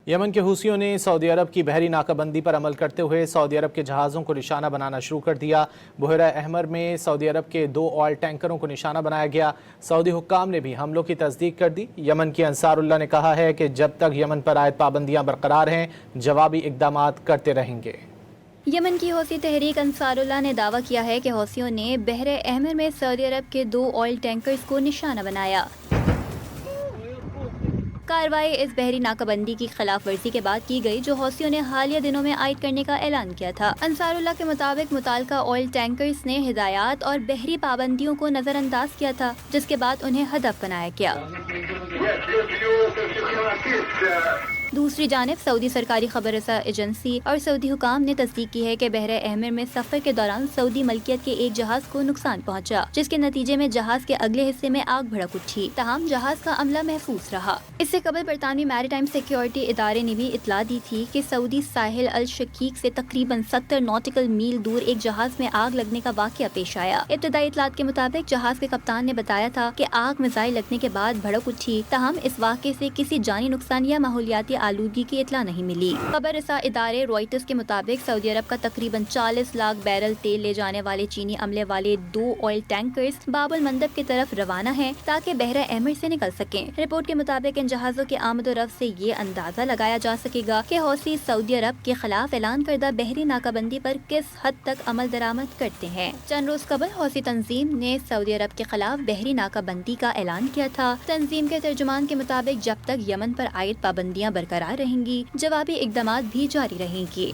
یمن کے حوثیوں نے سعودی عرب کی بحری ناکہ بندی پر عمل کرتے ہوئے سعودی عرب کے جہازوں کو نشانہ بنانا شروع کر دیا۔ بحیرہ احمر میں سعودی عرب کے 2 آئل ٹینکروں کو نشانہ بنایا گیا۔ سعودی حکام نے بھی حملوں کی تصدیق کر دی۔ یمن کی انصار اللہ نے کہا ہے کہ جب تک یمن پر عائد پابندیاں برقرار ہیں جوابی اقدامات کرتے رہیں گے۔ یمن کی حوثی تحریک انصار اللہ نے دعویٰ کیا ہے کہ حوثیوں نے بحر احمر میں سعودی عرب کے 2 آئل ٹینکرز کو نشانہ بنایا۔ کارروائی اس بحری ناکہ بندی کی خلاف ورزی کے بعد کی گئی جو حوثیوں نے حالیہ دنوں میں عائد کرنے کا اعلان کیا تھا۔ انصار اللہ کے مطابق متعلقہ آئل ٹینکرز نے ہدایات اور بحری پابندیوں کو نظر انداز کیا تھا، جس کے بعد انہیں ہدف بنایا گیا۔ دوسری جانب سعودی سرکاری خبر رساں ایجنسی اور سعودی حکام نے تصدیق کی ہے کہ بحر احمر میں سفر کے دوران سعودی ملکیت کے ایک جہاز کو نقصان پہنچا، جس کے نتیجے میں جہاز کے اگلے حصے میں آگ بھڑک اٹھی، تاہم جہاز کا عملہ محفوظ رہا۔ اس سے قبل برطانوی میری ٹائم سیکیورٹی ادارے نے بھی اطلاع دی تھی کہ سعودی ساحل الشقیق سے تقریباً 70 ناٹیکل میل دور ایک جہاز میں آگ لگنے کا واقعہ پیش آیا۔ ابتدائی اطلاعات کے مطابق جہاز کے کپتان نے بتایا تھا کہ آگ میزائل لگنے کے بعد بھڑک اٹھی، تاہم اس واقعے سے کسی جانی نقصان یا ماحولیاتی آلودگی کی اطلاع نہیں ملی۔ خبر رساں ادارے رائٹرز کے مطابق سعودی عرب کا تقریباً 40 لاکھ بیرل تیل لے جانے والے چینی عملے والے 2 آئل ٹینکرز باب المندب کی طرف روانہ ہیں تاکہ بحر احمر سے نکل سکیں۔ رپورٹ کے مطابق ان جہازوں کے آمد و رفت سے یہ اندازہ لگایا جا سکے گا کہ حوثی سعودی عرب کے خلاف اعلان کردہ بحری ناکہ بندی پر کس حد تک عمل درآمد کرتے ہیں۔ چند روز قبل حوثی تنظیم نے سعودی عرب کے خلاف بحری ناکہ بندی کا اعلان کیا تھا۔ تنظیم کے ترجمان کے مطابق جب تک یمن پر عائد پابندیاں برقرار رہیں گی جوابی اقدامات بھی جاری رہیں گی۔